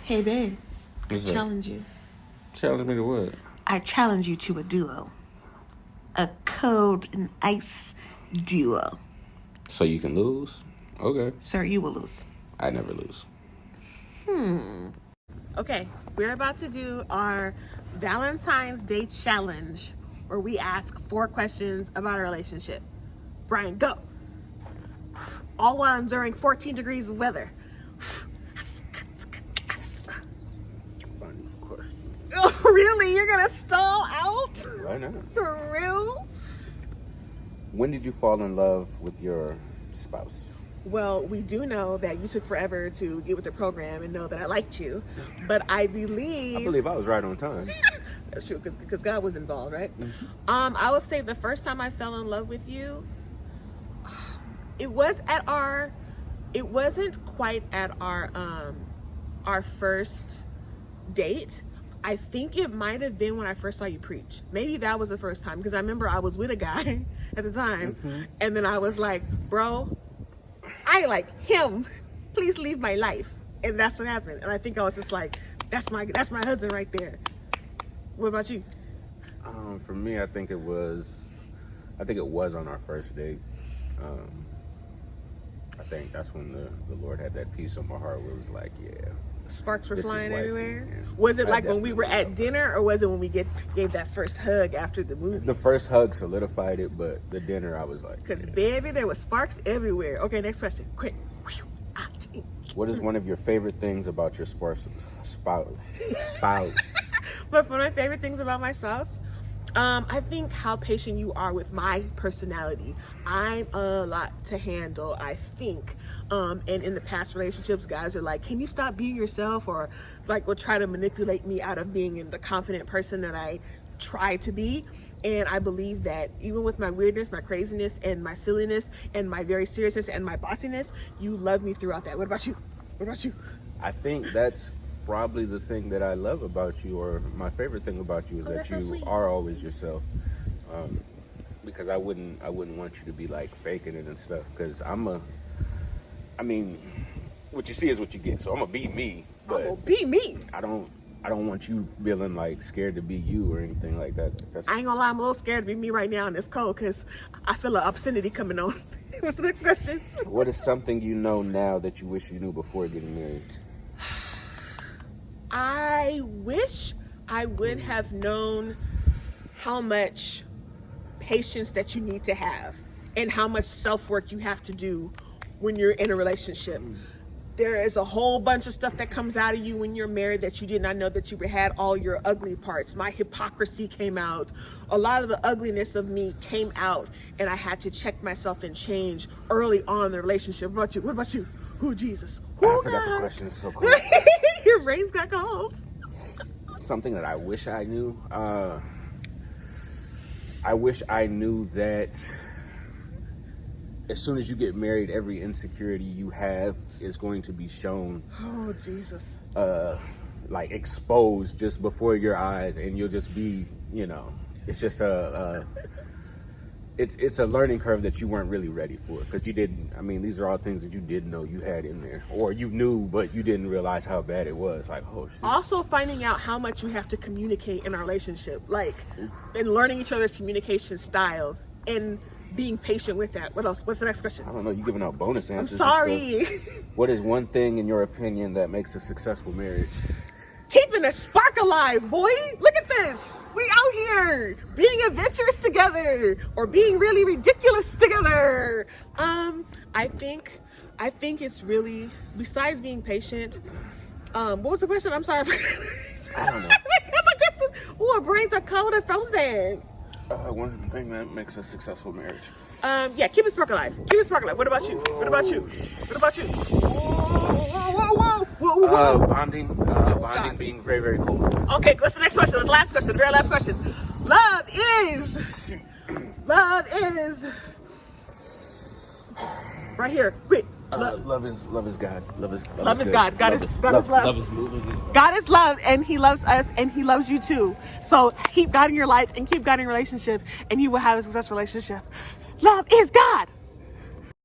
Hey, babe. What's I up? challenge you. Challenge me to what? I challenge you to a duo. A cold and ice duo. So you can lose? Okay. Sir, you will lose. I never lose. Okay, we're about to do our Valentine's Day challenge where we ask 4 questions about a relationship. Brian, go. All while enduring 14 degrees of weather. Find this question. Oh, really? You're gonna stall out? Why not? For real? When did you fall in love with your spouse? Well, we do know that you took forever to get with the program and know that I liked you, but I believe I was right on time. that's true because God was involved, right? Mm-hmm. I would say the first time I fell in love with you, it wasn't quite at our first date. I think it might have been when I first saw you preach. Maybe that was the first time because I remember I was with a guy at the time, and then I was like, bro, I like him. Please leave my life. And that's what happened. And I think I was just like, that's my husband right there. What about you? For me, I think it was on our first date. I think that's when the Lord had that peace on my heart where it was like, yeah. Sparks were This is flying wifey, everywhere. yeah. Was it I like when we were definitely at dinner, or was it when we gave that first hug after the movie? The first hug solidified it, but the dinner I was like, Because yeah. baby, there was sparks everywhere. Okay, next question. Quick. What is one of your favorite things about your spouse? But one of my favorite things about my spouse, I think how patient you are with my personality. I'm a lot to handle, I think. And in the past relationships, guys are like, can you stop being yourself? Or like will try to manipulate me out of being in the confident person that I try to be. And I believe that even with my weirdness, my craziness, and my silliness, and my very seriousness, and my bossiness, you love me throughout that. What about you? What about you? I think that's probably the thing that I love about you, or my favorite thing about you, is that that's so you sweet. are always yourself. Because I wouldn't want you to be like faking it and stuff. Because what you see is what you get. So I'm gonna be me, I'm gonna but be me. I don't want you feeling like scared to be you or anything like that. I ain't gonna lie, I'm a little scared to be me right now in this cold because I feel an obscenity coming on. What's the next question? What is something you know now that you wish you knew before getting married? I wish I would have known how much patience that you need to have and how much self-work you have to do when you're in a relationship. There is a whole bunch of stuff that comes out of you when you're married that you did not know that you had all your ugly parts. My hypocrisy came out. A lot of the ugliness of me came out, and I had to check myself and change early on in the relationship. What about you? What about you? Who, Jesus? Who, I forgot God? the question. It's so cool. Your brains got cold. Something that I wish I knew. I wish I knew that as soon as you get married, every insecurity you have is going to be shown. Oh, Jesus. Like exposed just before your eyes, and you'll just be, it's just it's a learning curve that you weren't really ready for, because you didn't. These are all things that you didn't know you had in there, or you knew but you didn't realize how bad it was. Like, oh shit. Also finding out how much we have to communicate in our relationship, and learning each other's communication styles and being patient with that. What else? What's the next question? I don't know. You giving out bonus I'm answers. sorry. What is one thing, in your opinion, that makes a successful marriage? Keeping the spark alive, boy. Look at this. We out here being adventurous together, or being really ridiculous together. I think it's really, besides being patient. What was the question? I'm sorry. I don't know. Oh, our brains are cold and frozen. One thing that makes a successful marriage. Yeah, keep it spark alive. Keep it spark alive. What about you? What about you? What about you? Whoa. Bonding God. being very, very cool. Okay, what's the next question? What's the last question? The very last question. Love is right here. Quick. Love is God. Love is God. God is love. Love is moving. God is love, and He loves us, and He loves you too. So keep God in your life and keep God in your relationship, and you will have a successful relationship. Love is God.